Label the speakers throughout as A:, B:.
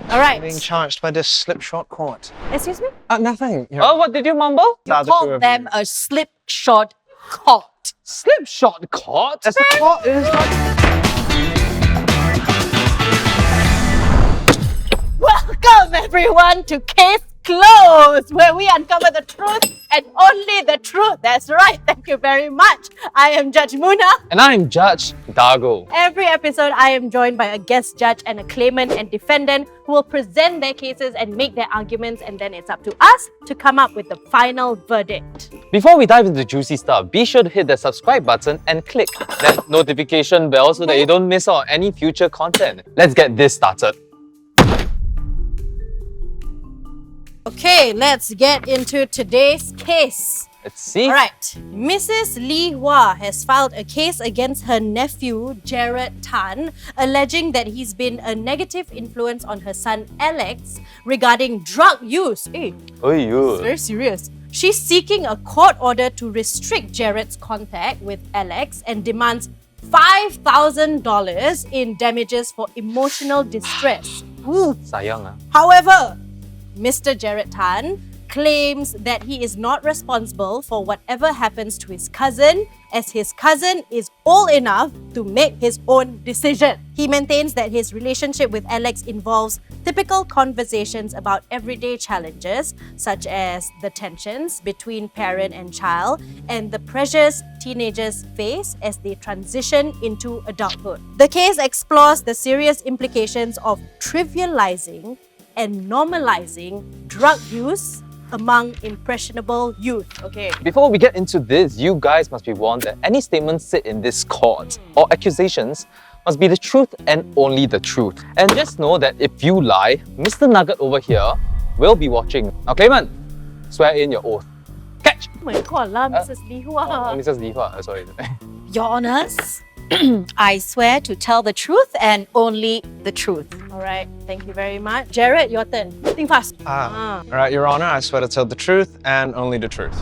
A: All right.
B: Being charged by this slipshod court.
A: Excuse me?
B: Nothing.
C: Oh, what did you mumble?
A: You called them a slipshod court.
C: Slipshod court?
B: That's the court. It is not.
A: Welcome everyone to Case Closed, where we uncover the truth and only the truth. That's right. Thank you very much. I am Judge Munah.
C: And I'm Judge Dargo.
A: Every episode, I am joined by a guest judge and a claimant and defendant who will present their cases and make their arguments, and then it's up to us to come up with the final verdict.
C: Before we dive into the juicy stuff, be sure to hit the subscribe button and click that notification bell so that you don't miss out on any future content. Let's get this started.
A: Okay, let's get into today's case.
C: Let's see.
A: Alright, Mrs. Lee Hua has filed a case against her nephew, Jarrod Tan, alleging that he's been a negative influence on her son Alex regarding drug use. It's very serious. She's seeking a court order to restrict Jarrod's contact with Alex and demands $5,000 in damages for emotional distress.
C: Sayang ah.
A: However, Mr. Jarrod Tan claims that he is not responsible for whatever happens to his cousin, as his cousin is old enough to make his own decision. He maintains that his relationship with Alex involves typical conversations about everyday challenges, such as the tensions between parent and child and the pressures teenagers face as they transition into adulthood. The case explores the serious implications of trivializing and normalizing drug use among impressionable youth. Okay.
C: Before we get into this, you guys must be warned that any statements said in this court or accusations must be the truth and only the truth. And just know that if you lie, Mr. Nugget over here will be watching. Now, claimant, swear in your oath. Catch!
A: Oh my god, Mrs. Lee Hua.
C: Mrs. Lee Hua, sorry.
D: Your Honours, I swear to tell the truth and only the truth.
A: Alright, thank you very much. Jarrod, your turn. Think fast.
B: Alright, Your Honor, I swear to tell the truth and only the truth.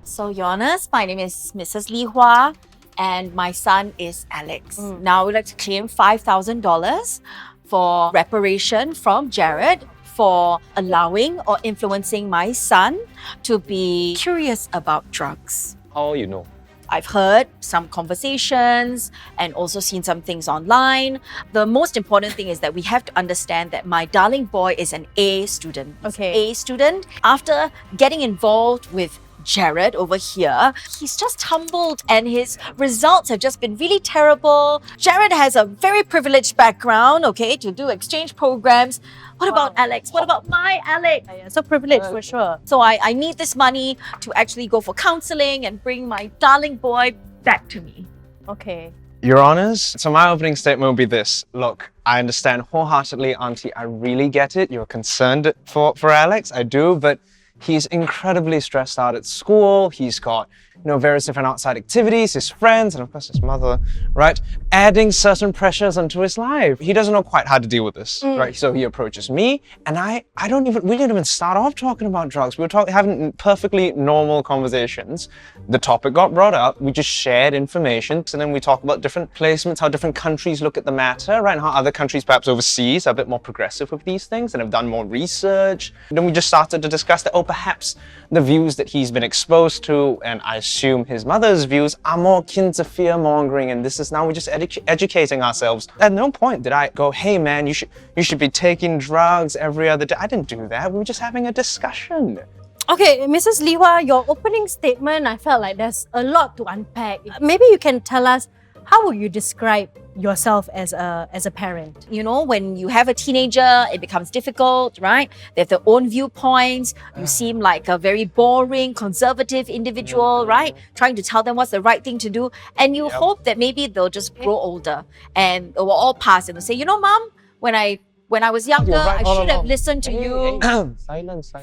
D: So, Your Honours, my name is Mrs. Lee Hua and my son is Alex. Now, I would like to claim $5,000 for reparation from Jarrod for allowing or influencing my son to be curious about drugs.
C: How you know?
D: I've heard some conversations and also seen some things online. The most important thing is that we have to understand that my darling boy is an A student. He's an A student. After getting involved with Jarrod over here, he's just humbled and his results have just been really terrible. Jarrod has a very privileged background, okay, to do exchange programs. What about Alex? What about my Alex?
A: Yeah, so privileged for sure.
D: So I need this money to actually go for counselling and bring my darling boy back to me.
A: Okay.
B: Your Honors, so my opening statement will be this. Look, I understand wholeheartedly, Auntie, I really get it. You're concerned for Alex, I do, but he's incredibly stressed out at school. He's got, various different outside activities, his friends, and of course his mother, right? Adding certain pressures onto his life. He doesn't know quite how to deal with this, right? So he approaches me, and we didn't even start off talking about drugs. We were having perfectly normal conversations. The topic got brought up, we just shared information, and then we talk about different placements, how different countries look at the matter, right? And how other countries, perhaps overseas, are a bit more progressive with these things and have done more research. Then we just started to discuss that, perhaps the views that he's been exposed to, and I assume his mother's views, are more akin to fear-mongering, and this is now we're just educating ourselves. At no point did I go, hey man, you should be taking drugs every other day. I didn't do that. We were just having a discussion.
A: Okay, Mrs. Lee Hua, your opening statement, I felt like there's a lot to unpack. Maybe you can tell us, how would you describe yourself as a parent?
D: When you have a teenager, it becomes difficult, right? They have their own viewpoints. You seem like a very boring, conservative individual, right? Trying to tell them what's the right thing to do. And you hope that maybe they'll just grow older and it will all pass and they'll say, Mom, when I was younger, I should have listened to you.
C: Silence.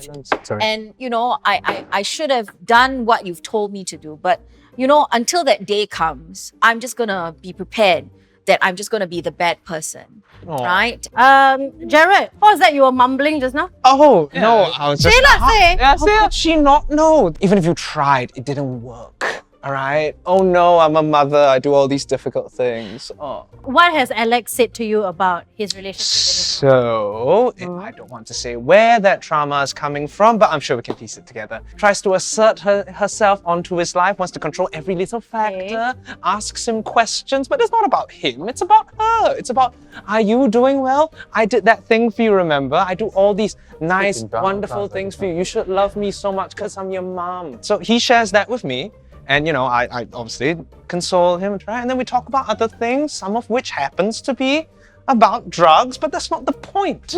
B: Sorry.
D: And, I should have done what you've told me to do. But, until that day comes, I'm just going to be prepared that I'm just going to be the bad person, right?
A: Jarrod, what was that you were mumbling just now?
B: Oh, no, I was just...
A: Say.
B: How could she not know? Even if you tried, it didn't work. all right? Oh no, I'm a mother. I do all these difficult things. Oh.
A: What has Alex said to you about his relationship with his
B: So, I don't want to say where that trauma is coming from, but I'm sure we can piece it together. Tries to assert herself onto his life, wants to control every little factor, asks him questions, but it's not about him, it's about her. It's about, are you doing well? I did that thing for you, remember? I do all these nice, wonderful things for you. You should love me so much because I'm your mom. So he shares that with me. And, you know, I obviously console him, right? And then we talk about other things, some of which happens to be about drugs, but that's not the point.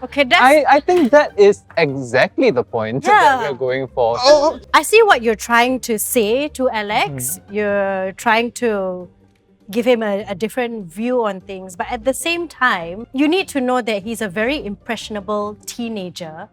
A: Okay,
C: I think that is exactly the point that we're going for.
A: I see what you're trying to say to Alex. You're trying to give him a different view on things. But at the same time, you need to know that he's a very impressionable teenager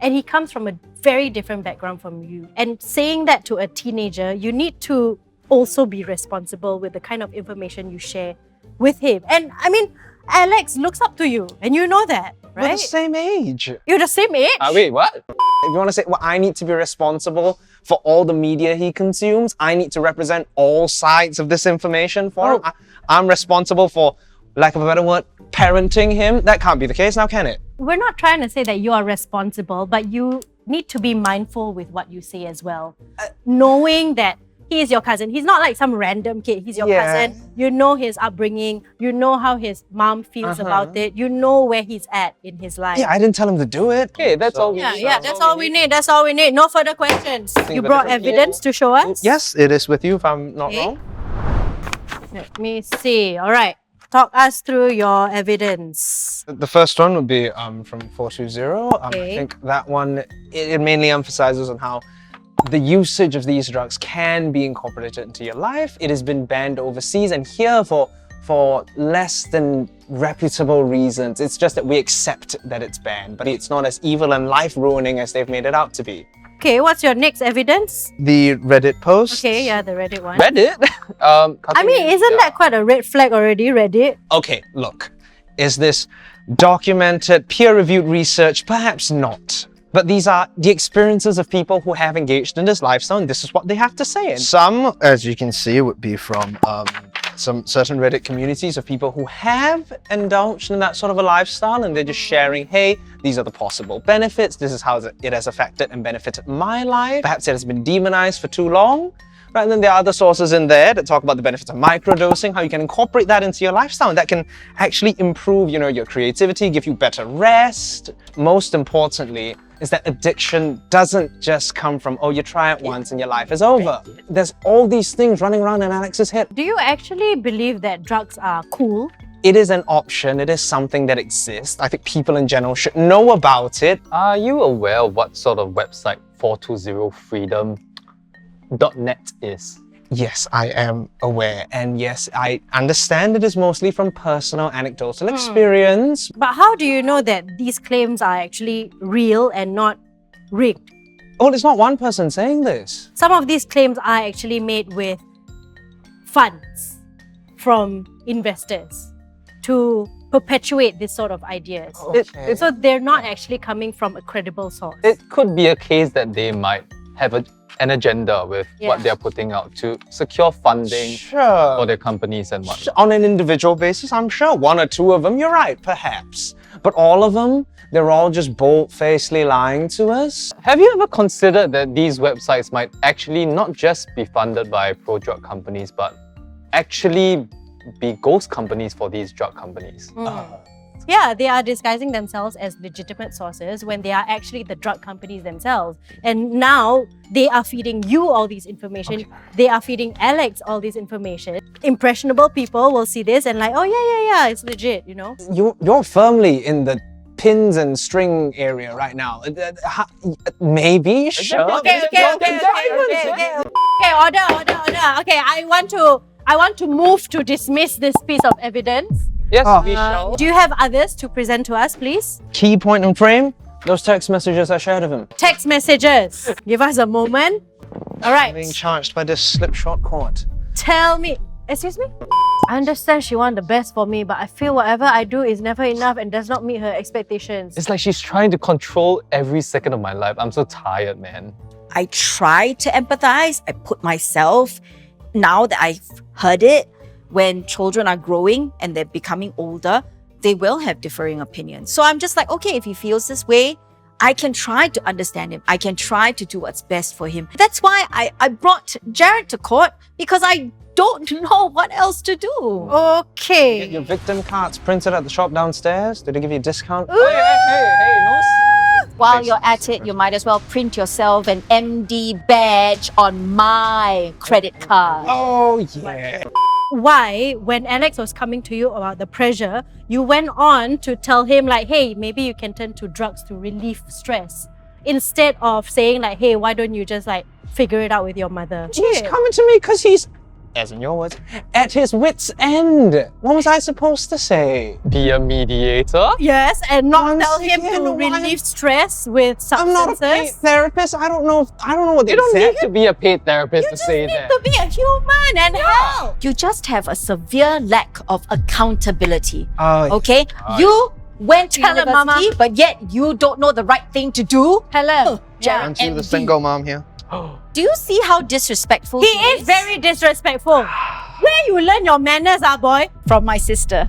A: and he comes from a very different background from you. And saying that to a teenager, you need to also be responsible with the kind of information you share with him. And I mean, Alex looks up to you and you know that, right?
B: We're the same age.
A: You're the same age?
C: Wait, what?
B: If you want to say, well, I need to be responsible for all the media he consumes, I need to represent all sides of this information for him. I'm responsible for, lack of a better word, parenting him. That can't be the case now, can it?
A: We're not trying to say that you are responsible, but you need to be mindful with what you say as well. Knowing that he is your cousin. He's not like some random kid. He's your cousin. You know his upbringing. You know how his mom feels about it. You know where he's at in his life.
B: Yeah, I didn't tell him to do it.
C: Okay, that's all we need.
A: Yeah, that's all we need. That's all we need. No further questions. You brought evidence to show us?
B: Yes, it is with you if I'm not wrong.
A: Let me see. All right. Talk us through your evidence.
B: The first one would be from 420. I think that one, it mainly emphasizes on how the usage of these drugs can be incorporated into your life. It has been banned overseas and here for less than reputable reasons. It's just that we accept that it's banned, but it's not as evil and life-ruining as they've made it out to be.
A: Okay, what's your next evidence?
B: The Reddit post.
A: Okay, yeah, the Reddit one.
C: Reddit?
A: I mean, isn't that quite a red flag already, Reddit?
B: Okay, look. Is this documented, peer-reviewed research? Perhaps not. But these are the experiences of people who have engaged in this lifestyle, and this is what they have to say. And some, as you can see, would be from some certain Reddit communities of people who have indulged in that sort of a lifestyle, and they're just sharing, hey, these are the possible benefits. This is how it has affected and benefited my life. Perhaps it has been demonized for too long. Right, and then there are other sources in there that talk about the benefits of microdosing, how you can incorporate that into your lifestyle, and that can actually improve, you know, your creativity, give you better rest. Most importantly, is that addiction doesn't just come from, oh, you try it once and your life is over. There's all these things running around in Alex's head.
A: Do you actually believe that drugs are cool?
B: It is an option. It is something that exists. I think people in general should know about it.
C: Are you aware of what sort of website 420freedom.net is?
B: Yes, I am aware. And yes, I understand it is mostly from personal anecdotal experience.
A: But how do you know that these claims are actually real and not rigged?
B: Oh, it's not one person saying this.
A: Some of these claims are actually made with funds from investors to perpetuate this sort of ideas.
B: Okay.
A: So they're not actually coming from a credible source.
C: It could be a case that they might have an agenda with what they're putting out to secure funding for their companies and whatnot.
B: On an individual basis, I'm sure. One or two of them, you're right, perhaps. But all of them, they're all just bold-facedly lying to us.
C: Have you ever considered that these websites might actually not just be funded by pro-drug companies, but actually be ghost companies for these drug companies?
A: Yeah, they are disguising themselves as legitimate sources when they are actually the drug companies themselves. And now they are feeding you all this information. They are feeding Alex all this information. Impressionable people will see this and like, oh yeah, it's legit, you know?
B: You're firmly in the pins and string area right now. Maybe, sure.
A: Okay, order. Okay, I want to move to dismiss this piece of evidence.
C: Yes, we shall.
A: Do you have others to present to us, please?
B: Key point and frame, those text messages I shared of him.
A: Text messages. Give us a moment. All right.
B: Being charged by this slipshod court.
A: Tell me. Excuse me? I understand she wants the best for me, but I feel whatever I do is never enough and does not meet her expectations.
C: It's like she's trying to control every second of my life. I'm so tired, man.
D: I try to empathize. I put myself, now that I've heard it, when children are growing and they're becoming older, they will have differing opinions. So I'm just like, okay, if he feels this way, I can try to understand him. I can try to do what's best for him. That's why I brought Jarrod to court, because I don't know what else to do.
A: Okay.
B: Get your victim cards printed at the shop downstairs. Did they give you a discount?
D: While you're at it, you might as well print yourself an MD badge on my credit card.
B: Oh, yeah.
A: Why, when Alex was coming to you about the pressure, you went on to tell him like, hey, maybe you can turn to drugs to relieve stress, instead of saying like, hey, why don't you just like figure it out with your mother?
B: He's coming to me because he's, as in your words, at his wit's end. What was I supposed to say?
C: Be a mediator?
A: Yes, and not
B: Once
A: tell him
B: again,
A: to
B: why-
A: relieve stress with
B: I'm not a paid
A: substances.
B: therapist. I don't know what they
C: You don't
B: said.
C: need to be a paid therapist
A: You
C: to
A: just
C: say
A: need
C: that.
A: to be a human and help.
D: You just have a severe lack of accountability.
B: Oh,
D: Okay? You went to
A: Tell her,
D: university,
A: Mama.
D: but yet you don't know the right thing to do.
A: Hello.
D: Jarrod
E: Aren't you the
D: MD.
E: single mom here?
D: Do you see how disrespectful
A: He is very disrespectful. Where you learn your manners, boy?
D: from my sister.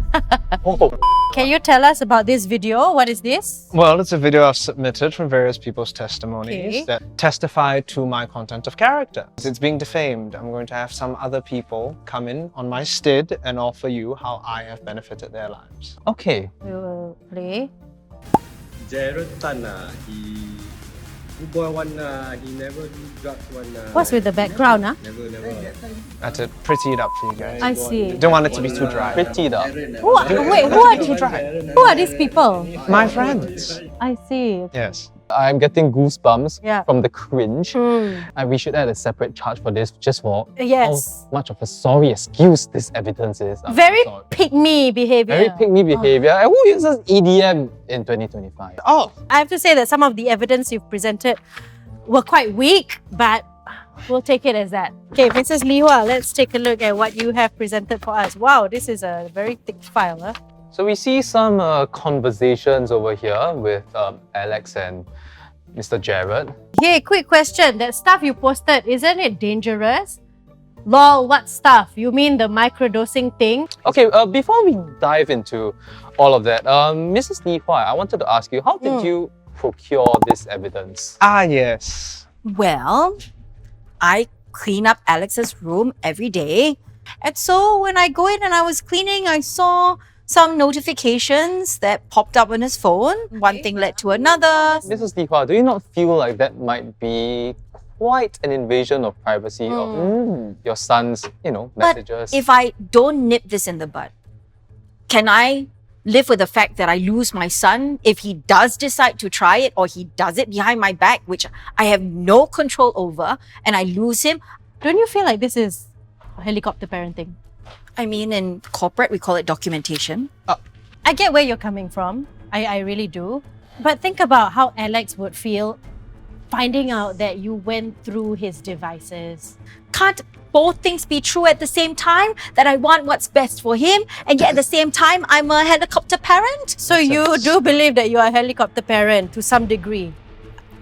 C: Oh.
A: Can you tell us about this video? What is this?
B: well, it's a video I've submitted from various people's testimonies
A: Okay.
B: that testify to my content of character. It's being defamed. I'm going to have some other people come in on my stead and offer you how I have benefited their lives.
C: Okay.
A: We will play.
F: Jarrod Tan, he boy one, he never do drugs one.
A: What's with the background?
F: Never.
B: That's it. Pretty it up for you guys.
A: I see.
B: Don't want it to be too dry.
C: Prettied up.
A: Who are these people?
B: My friends.
A: I see.
B: Yes.
C: I'm getting goosebumps
A: Yeah.
C: from the cringe.
A: Hmm.
C: And we should add a separate charge for this, just for
A: Yes.
C: how much of a sorry excuse this evidence is. I'm
A: Very
C: sorry.
A: pick-me behavior.
C: Very pick-me behavior. And who uses EDM in 2025?
B: Oh,
A: I have to say that some of the evidence you've presented were quite weak, but we'll take it as that. Okay, Mrs. Li Hua, let's take a look at what you have presented for us. Wow, this is a very thick file. Huh?
C: So we see some conversations over here with Alex and Mr. Jarrod.
A: Hey, quick question. That stuff you posted, isn't it dangerous? Lol, what stuff? You mean the microdosing thing?
C: Okay, before we dive into all of that, Mrs. Li Hua, I wanted to ask you, how did you procure this evidence?
B: ah, yes.
D: Well, I clean up Alex's room every day. And so when I go in and I was cleaning, I saw some notifications that popped up on his phone. One thing led to another.
C: Mrs. Li Hua, do you not feel like that might be quite an invasion of privacy of your son's,
D: But
C: messages?
D: if I don't nip this in the bud, can I live with the fact that I lose my son if he does decide to try it, or he does it behind my back, which I have no control over, and I lose him?
A: Don't you feel like this is helicopter parenting?
D: I mean, in corporate, we call it documentation.
A: I get where you're coming from. I really do. But think about how Alex would feel finding out that you went through his devices.
D: Can't both things be true at the same time? That I want what's best for him, and yet at the same time, I'm a helicopter parent?
A: So you do believe that you are a helicopter parent to some degree?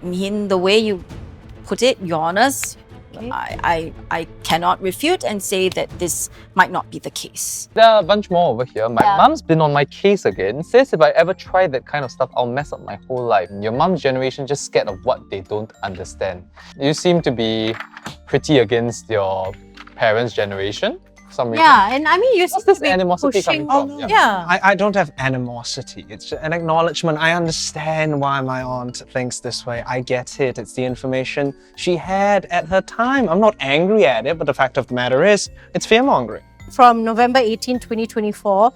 D: I mean, the way you put it, you're honest.
A: Okay.
D: I cannot refute and say that this might not be the case.
C: There are a bunch more over here. My
D: Yeah.
C: mom's been on my case again. Says if I ever try that kind of stuff, I'll mess up my whole life. Your mom's generation just scared of what they don't understand. You seem to be pretty against your parents' generation for some reason.
A: Yeah, and I mean, you
C: What's
A: seem
C: this
A: to be
C: animosity
A: pushing.
C: coming from?
A: Yeah.
B: I don't have animosity. It's an acknowledgement. I understand why my aunt thinks this way. I get it. It's the information she had at her time. I'm not angry at it, but the fact of the matter is, it's fear-mongering.
A: From November 18, 2024,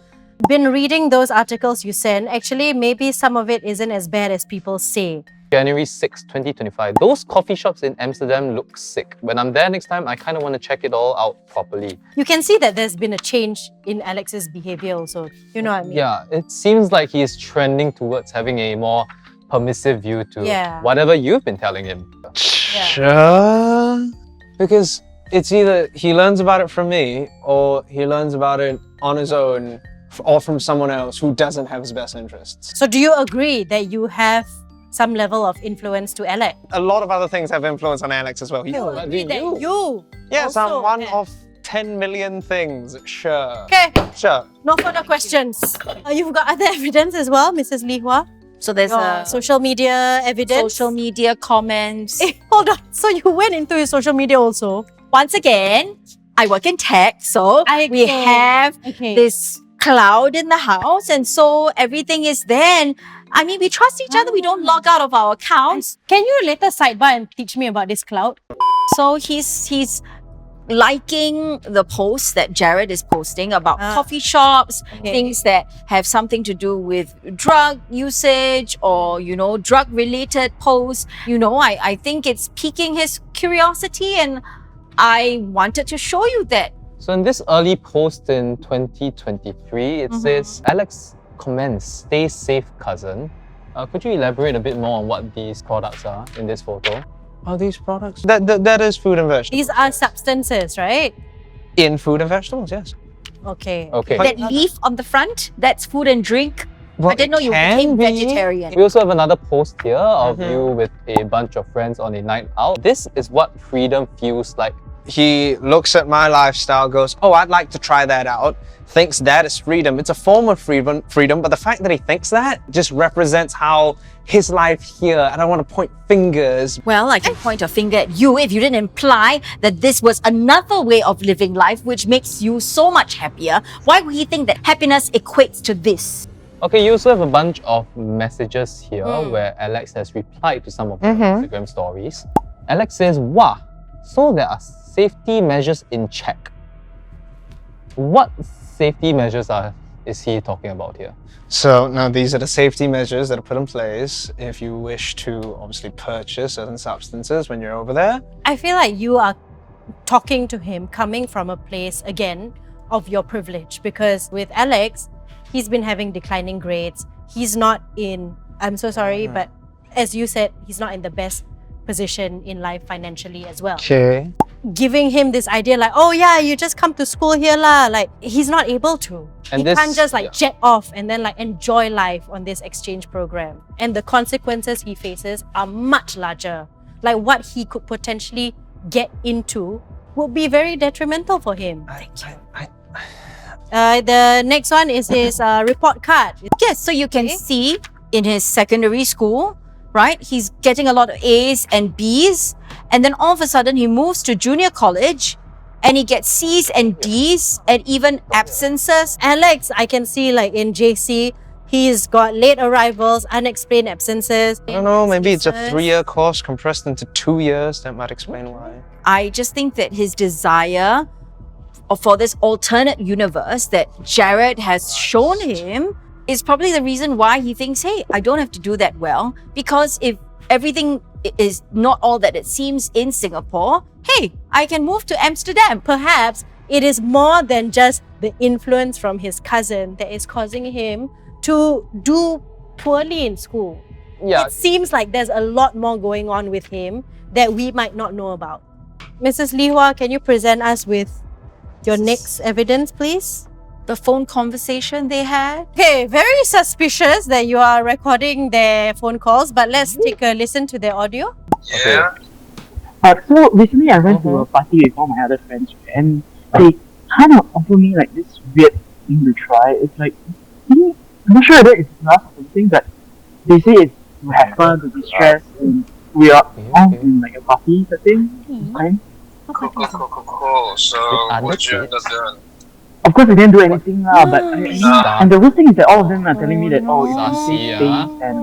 A: been reading those articles you sent. Actually, maybe some of it isn't as bad as people say.
C: January 6, 2025. Those coffee shops in Amsterdam look sick. When I'm there next time, I kind of want to check it all out properly.
A: You can see that there's been a change in Alex's behavior also. You know what I mean?
C: Yeah, it seems like he is trending towards having a more permissive view to
A: Yeah.
C: whatever you've been telling him.
B: Sure. Because it's either he learns about it from me or he learns about it on his own or from someone else who doesn't have his best interests.
A: So do you agree that you have some level of influence to Alex.
B: A lot of other things have influence on Alex as well.
A: You agree that you
B: Yes,
A: also
B: I'm one
A: have-
B: of 10 million things. Sure.
A: Okay,
B: Sure.
A: no further questions. You've got other evidence as well, Mrs. Li Hua?
D: So there's
A: Your
D: a
A: social media evidence?
D: social media comments.
A: Hold on. So you went into his social media also?
D: Once again, I work in tech, so we have this cloud in the house, and so everything is there. And I mean, we trust each other. We don't log out of our accounts.
A: Can you later sidebar and teach me about this cloud?
D: So he's liking the posts that Jarrod is posting about coffee shops, things that have something to do with drug usage or, drug-related posts. I think it's piquing his curiosity, and I wanted to show you that.
C: So in this early post in 2023, it says, Alex comments, stay safe, cousin. Could you elaborate a bit more on what these products are in this photo?
B: Are these products? That is food and vegetables.
A: These are substances, right?
B: In food and vegetables, yes.
A: Okay.
C: Okay.
D: That leaf on the front, that's food and drink.
B: Well,
D: I didn't know you
B: can
D: became
B: be.
D: vegetarian.
C: We also have another post here of you with a bunch of friends on a night out. This is what freedom feels like.
B: He looks at my lifestyle, goes, oh, I'd like to try that out, thinks that is freedom. It's a form of freedom, but the fact that he thinks that just represents how his life here, I don't want to point fingers.
D: Well, I can point a finger at you if you didn't imply that this was another way of living life which makes you so much happier. Why would he think that happiness equates to this?
C: Okay, you also have a bunch of messages here where Alex has replied to some of the Instagram stories. Alex says, wow, so there are safety measures in check. What safety measures is he talking about here?
B: So now these are the safety measures that are put in place if you wish to obviously purchase certain substances when you're over there.
A: I feel like you are talking to him coming from a place, again, of your privilege, because with Alex, he's been having declining grades. He's not in, I'm so sorry, but as you said, he's not in the best position in life financially as well.
B: Okay.
A: Giving him this idea like, oh yeah, you just come to school here lah. Like, he's not able to.
C: And
A: he can't just jet off and then enjoy life on this exchange program. And the consequences he faces are much larger. Like, what he could potentially get into would be very detrimental for him. The next one is his report card.
D: Yes, so you can see in his secondary school, right? He's getting a lot of A's and B's, and then all of a sudden he moves to junior college and he gets C's and D's and even absences.
A: Alex, I can see in JC, he's got late arrivals, unexplained absences.
B: I don't know, maybe it's a 3-year course compressed into 2 years. That might explain why.
D: I just think that his desire for this alternate universe that Jarrod has shown him is probably the reason why he thinks, hey, I don't have to do that well, because if everything is not all that it seems in Singapore, hey, I can move to Amsterdam.
A: Perhaps it is more than just the influence from his cousin that is causing him to do poorly in school.
C: Yeah.
A: It seems like there's a lot more going on with him that we might not know about. Mrs. Li Hua, can you present us with your next evidence, please?
D: The phone conversation they had.
A: Okay, very suspicious that you are recording their phone calls, but let's take a listen to their audio.
E: Yeah. So recently I went to a party with all my other friends, and they kind of offered me this weird thing to try. It's I'm not sure whether it's love or something, but they say it's to have fun, to distress, and we are all in a party setting. Kind.
G: Cool. So what you end up doing?
E: Of course, I didn't do anything lah, but and the worst thing is that all of them are telling me that it's safe space and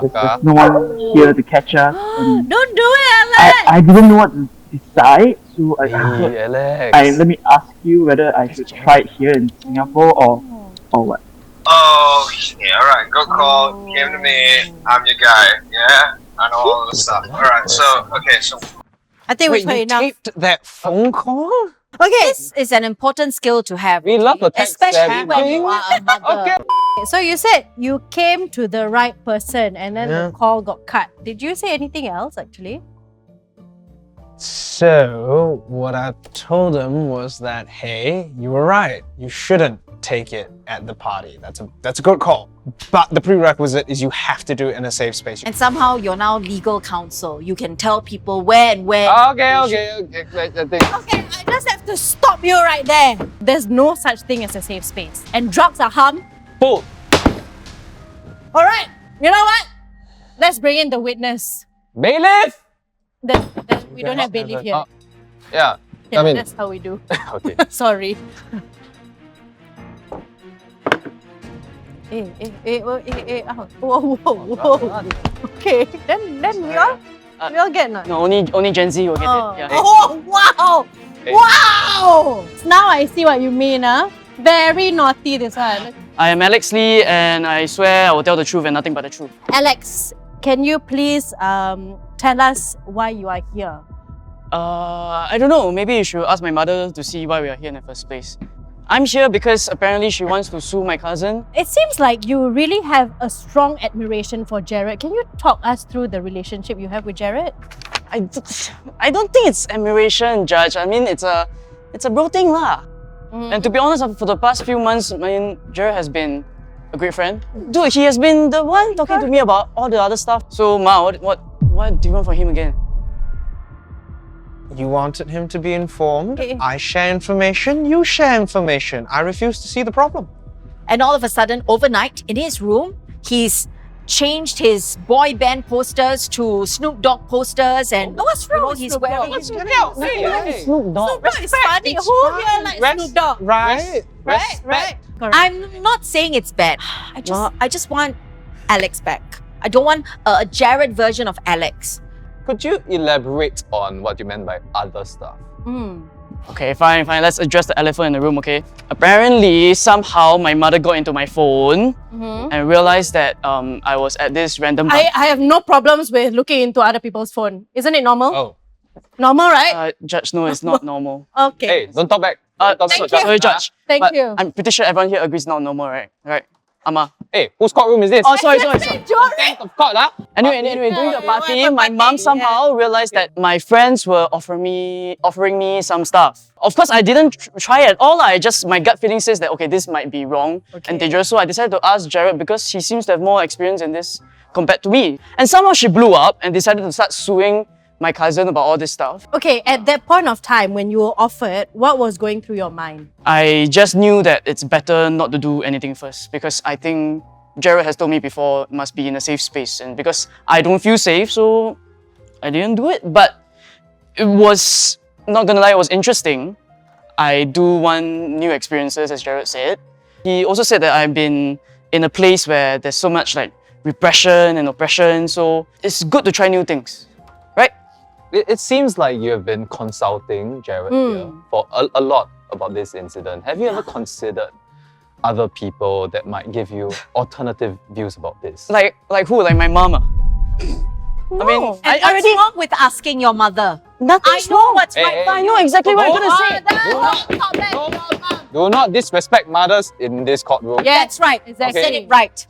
E: there's no one here to catch us. And
A: Don't do it, Alex!
E: I didn't know what to decide, so I thought,
C: Alex.
E: let me ask you whether I should try it here in Singapore or what.
G: Oh, yeah, alright, good call. Came to me, I'm your guy, yeah? I know all the stuff. Alright, so
A: I think we've heard
B: you
A: enough.
B: taped that phone call?
A: Okay,
D: This is an important skill to have.
C: We love the tech
D: especially
C: savvy
D: when
C: thing.
D: you are a mother.
A: so you said you came to the right person and then the call got cut. Did you say anything else actually?
B: So, what I told him was that, hey, you were right. You shouldn't take it at the party. That's a good call. But the prerequisite is you have to do it in a safe space.
D: And somehow you're now legal counsel. You can tell people where and where.
C: Okay.
A: Okay, I just have to stop you right there. There's no such thing as a safe space. And drugs are harm.
C: Pull.
A: Alright, you know what? Let's bring in the witness.
C: Bailiff!
A: Then we don't have bailiff here.
C: Yeah.
A: Yeah,
C: I mean,
A: that's how we do.
C: okay.
A: Sorry. Whoa. Okay, then we all get none.
H: No, only Gen Z will get it. Yeah.
A: Oh, wow!
C: Hey.
A: Wow! Now I see what you mean, huh? Very naughty, this one.
H: I am Alex Lee, and I swear I will tell the truth and nothing but the truth.
A: Alex, can you please tell us why you are here?
H: I don't know. Maybe you should ask my mother to see why we are here in the first place. I'm here because apparently she wants to sue my cousin.
A: It seems like you really have a strong admiration for Jarrod. Can you talk us through the relationship you have with Jarrod?
H: I don't think it's admiration, Judge. I mean, it's a bro thing lah. And to be honest, for the past few months, I mean, Jarrod has been a great friend. Dude, he has been the one talking to me about all the other stuff. So, Ma, what do you want from him again?
B: You wanted him to be informed.
A: Okay.
B: I share information, you share information. I refuse to see the problem.
D: And all of a sudden, overnight, in his room, he's changed his boy band posters to Snoop Dogg posters, and
A: What's wrong with
D: he's
A: Snoop
D: wearing.
A: Dogg?
D: His-
H: Snoop Dogg.
A: Snoop Dogg is funny. Who here likes Snoop Dogg?
B: Right?
A: Right. Correct.
D: I'm not saying it's bad. I just want Alex back. I don't want a Jarrod version of Alex.
C: Could you elaborate on what you meant by other stuff?
H: Okay, fine. Let's address the elephant in the room, okay? Apparently, somehow my mother got into my phone and realized that I was at this random...
A: I have no problems with looking into other people's phone. Isn't it normal?
C: Oh.
A: Normal, right?
H: Judge, no, it's not normal.
A: Okay.
C: Hey, don't talk back. Don't talk back.
H: Sorry, Judge.
A: Thank
H: but
A: you.
H: I'm pretty sure everyone here agrees it's not normal, right? Right? Ama.
C: Hey, whose courtroom is this?
H: Oh, sorry.
C: Contempt of court, huh?
H: Anyway, during the party, my mom somehow realized that my friends were offering me some stuff. Of course, I didn't try at all. My gut feeling says that, okay, this might be wrong and dangerous. So I decided to ask Jarrod because he seems to have more experience in this compared to me. And somehow she blew up and decided to start suing my cousin about all this stuff.
A: Okay, at that point of time when you were offered, what was going through your mind?
H: I just knew that it's better not to do anything first because I think Jarrod has told me before it must be in a safe space, and because I don't feel safe, so I didn't do it. But it was, not gonna lie, it was interesting. I do want new experiences, as Jarrod said. He also said that I've been in a place where there's so much like repression and oppression, so it's good to try new things, right?
C: It seems like you have been consulting Jarrod here for a lot about this incident. Have you ever considered other people that might give you alternative views about this?
H: Like who? Like my mama? I mean,
D: And
H: I
D: what's
H: already...
D: wrong with asking your mother?
H: Nothing's
D: I know
H: wrong.
D: what's
C: Hey,
D: right
C: hey,
D: for
H: I
D: you.
H: know exactly what you're gonna say.
C: Do not disrespect mothers in this courtroom.
A: Yeah,
D: That's right.
A: exactly.
D: I said it right.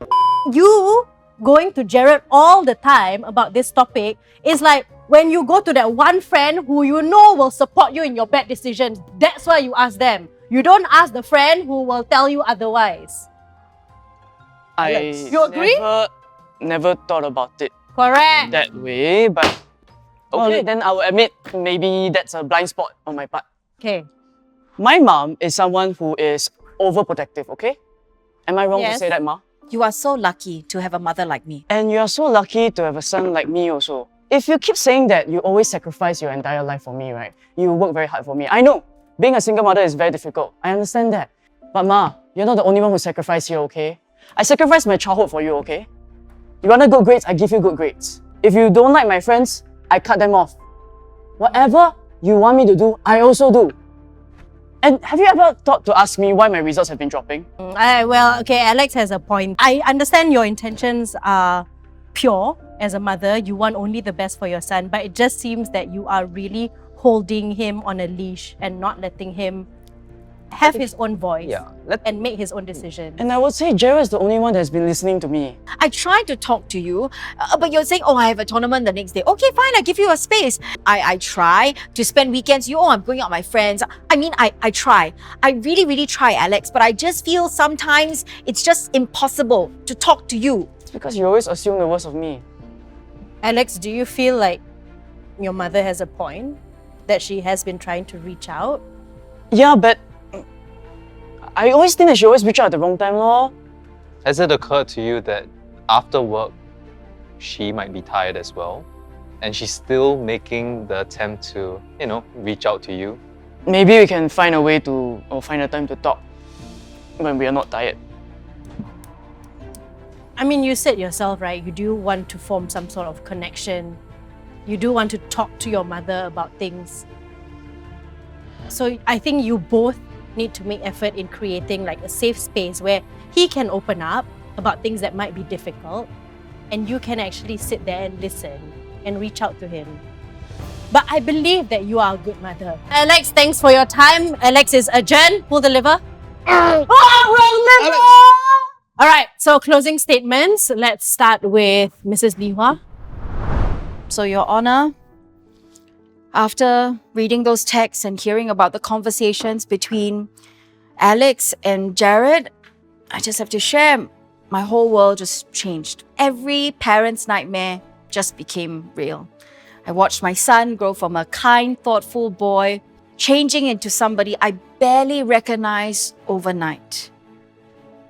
A: You going to Jarrod all the time about this topic is like when you go to that one friend who you know will support you in your bad decisions. That's why you ask them. You don't ask the friend who will tell you otherwise. You agree?
H: Never thought about it
A: Correct.
H: that way, but okay, then I will admit maybe that's a blind spot on my part.
A: Okay.
H: My mom is someone who is overprotective, okay? Am I wrong to
A: Yes.
H: say that, Ma?
D: You are so lucky to have a mother like me.
H: And you are so lucky to have a son like me also. If you keep saying that you always sacrifice your entire life for me, right? You work very hard for me. I know, being a single mother is very difficult. I understand that. But Ma, you're not the only one who sacrificed here, okay? I sacrificed my childhood for you, okay? You want good grades, I give you good grades. If you don't like my friends, I cut them off. Whatever you want me to do, I also do. And have you ever thought to ask me why my results have been dropping?
A: Well, okay, Alex has a point. I understand your intentions are pure as a mother. You want only the best for your son, but it just seems that you are really holding him on a leash and not letting him have his own voice
C: Yeah.
A: and make his own decisions.
H: And I would say Jarrod is the only one that's been listening to me.
D: I tried to talk to you, but you're saying, oh, I have a tournament the next day. Okay, fine, I give you a space. I try to spend weekends. I'm going out with my friends. I mean, I try. I really, really try, Alex, but I just feel sometimes it's just impossible to talk to you.
H: It's because you always assume the worst of me.
A: Alex, do you feel like your mother has a point? That she has been trying to reach out?
H: Yeah, but I always think that she always reach out at the wrong time, lor.
C: Has it occurred to you that after work, she might be tired as well? And she's still making the attempt to, reach out to you?
H: Maybe we can find a way to, or find a time to talk when we are not tired.
A: I mean, you said yourself, right? You do want to form some sort of connection. You do want to talk to your mother about things. So I think you both need to make effort in creating like a safe space where he can open up about things that might be difficult and you can actually sit there and listen and reach out to him. But I believe that you are a good mother. Alex, thanks for your time. Alex is adjourned. Pull the liver. All right, so closing statements. Let's start with Mrs. Li Hua.
D: So, Your Honor, after reading those texts and hearing about the conversations between Alex and Jarrod, I just have to share, my whole world just changed. Every parent's nightmare just became real. I watched my son grow from a kind, thoughtful boy, changing into somebody I barely recognized overnight.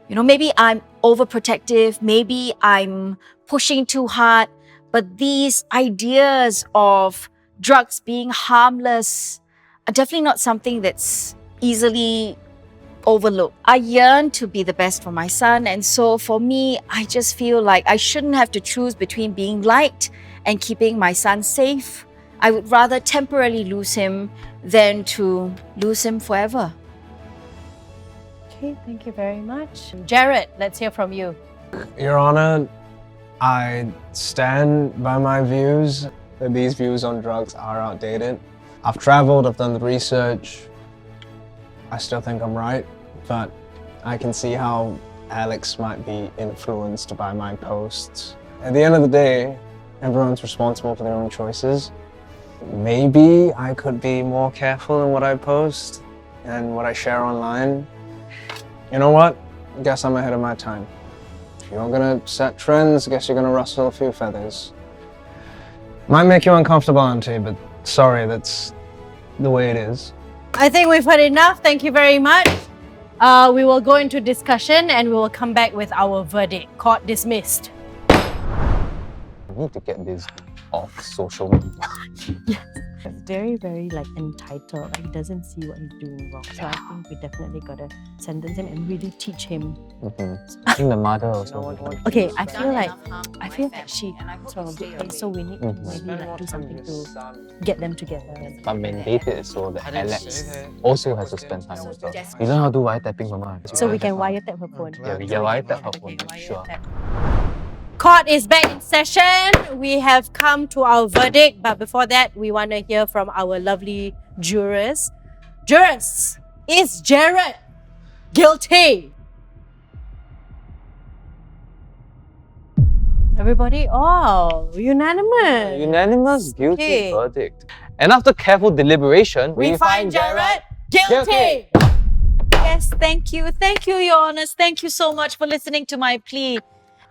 D: Maybe I'm overprotective, maybe I'm pushing too hard, but these ideas of drugs being harmless are definitely not something that's easily overlooked. I yearn to be the best for my son, and so for me, I just feel like I shouldn't have to choose between being liked and keeping my son safe. I would rather temporarily lose him than to lose him forever.
A: Okay, thank you very much. Jarrod, let's hear from you.
B: Your Honor, I stand by my views that these views on drugs are outdated. I've traveled, I've done the research. I still think I'm right, but I can see how Alex might be influenced by my posts. At the end of the day, everyone's responsible for their own choices. Maybe I could be more careful in what I post and what I share online. You know what? Guess I'm ahead of my time. If you're gonna set trends, guess you're gonna rustle a few feathers. Might make you uncomfortable, Auntie, but sorry, that's the way it is.
A: I think we've heard enough. Thank you very much. We will go into discussion and we will come back with our verdict. Court dismissed.
C: I need to get this off social media.
A: Yes. Very, very entitled. He doesn't see what he's doing wrong. So I think we definitely gotta sentence him and really teach him.
C: I think the mother also.
A: Okay, I feel that she probably, so we need to maybe do something to get them together.
C: But mandated is so that Alex also has to spend time with her. You learn how to do wiretapping, Mama.
A: So we can wiretap her phone.
C: Yeah, we can wiretap her phone, sure.
A: Court is back in session. We have come to our verdict, but before that, we want to hear from our lovely jurors. Jurors, is Jarrod guilty? Everybody, unanimous.
C: Unanimous guilty
A: Okay.
C: verdict. And after careful deliberation,
A: We find Jarrod guilty.
D: Yes, thank you. Thank you, Your Honors. Thank you so much for listening to my plea.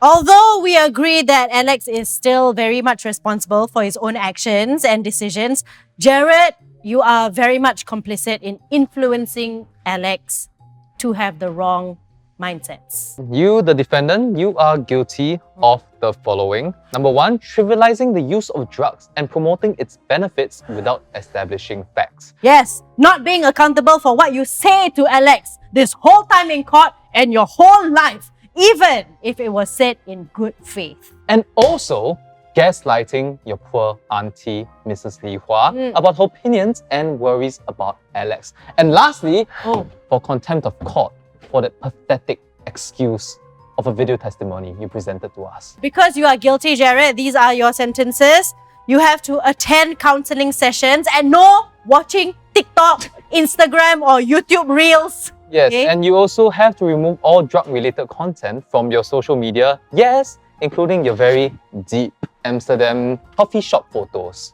A: Although we agree that Alex is still very much responsible for his own actions and decisions, Jarrod, you are very much complicit in influencing Alex to have the wrong mindsets.
C: You, the defendant, you are guilty of the following. Number one, trivializing the use of drugs and promoting its benefits without establishing facts.
A: Yes, not being accountable for what you say to Alex this whole time in court and your whole life, even if it was said in good faith.
C: And also, gaslighting your poor auntie, Mrs. Li Hua, about her opinions and worries about Alex. And lastly, for contempt of court, for that pathetic excuse of a video testimony you presented to us.
A: Because you are guilty, Jarrod, these are your sentences. You have to attend counseling sessions and no watching TikTok Instagram or YouTube Reels.
C: Yes,
A: Okay.
C: and you also have to remove all drug-related content from your social media. Yes, including your very deep Amsterdam coffee shop photos.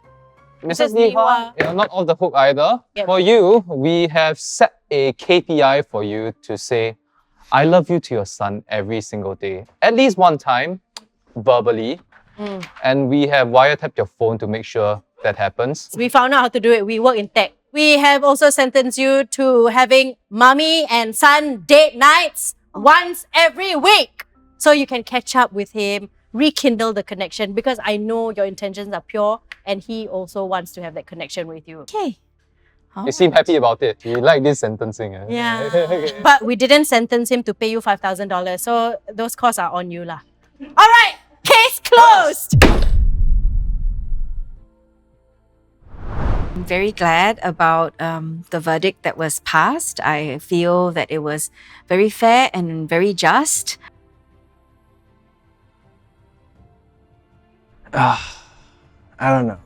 C: Mrs. Niwa, you're not off the hook either.
A: Yep.
C: For you, we have set a KPI for you to say, I love you to your son every single day. At least one time, verbally. And we have wiretapped your phone to make sure that happens.
A: We found out how to do it. We work in tech. We have also sentenced you to having mommy and son date nights once every week. So you can catch up with him, rekindle the connection, because I know your intentions are pure and he also wants to have that connection with you.
D: Okay.
C: You seem happy about it. You like this sentencing. Eh?
A: Yeah.
C: Okay.
A: But we didn't sentence him to pay you $5,000. So those costs are on you lah. All right. Case closed.
D: I'm very glad about the verdict that was passed. I feel that it was very fair and very just.
B: I don't know.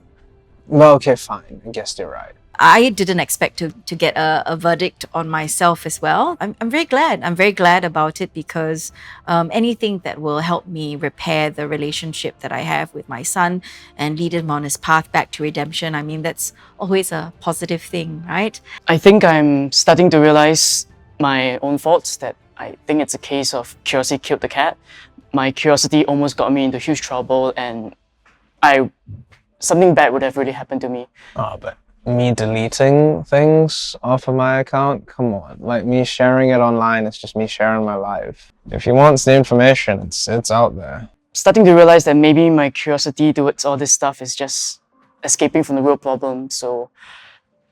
B: Well, okay, fine. I guess you're right.
D: I didn't expect to get a verdict on myself as well. I'm very glad. I'm very glad about it because anything that will help me repair the relationship that I have with my son and lead him on his path back to redemption, I mean, that's always a positive thing, right?
H: I think I'm starting to realize my own faults, that I think it's a case of curiosity killed the cat. My curiosity almost got me into huge trouble and something bad would have really happened to me.
B: Oh, but me deleting things off of my account? Come on. Like, me sharing it online, it's just me sharing my life. If he wants the information, it's out there.
H: Starting to realize that maybe my curiosity towards all this stuff is just escaping from the real problem. So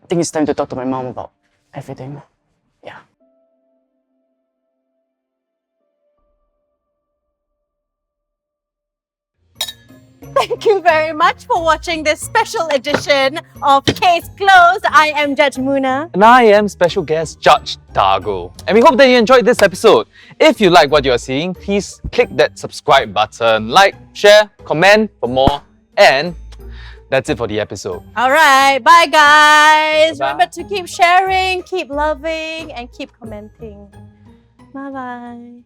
H: I think it's time to talk to my mom about everything. Yeah.
A: Thank you very much for watching this special edition of Case Closed. I am Judge Munah.
C: And I am special guest Judge Dargo. And we hope that you enjoyed this episode. If you like what you are seeing, please click that subscribe button. Like, share, comment for more. And that's it for the episode.
A: All right. Bye, guys.
C: Bye-bye.
A: Remember to keep sharing, keep loving, and keep commenting. Bye-bye.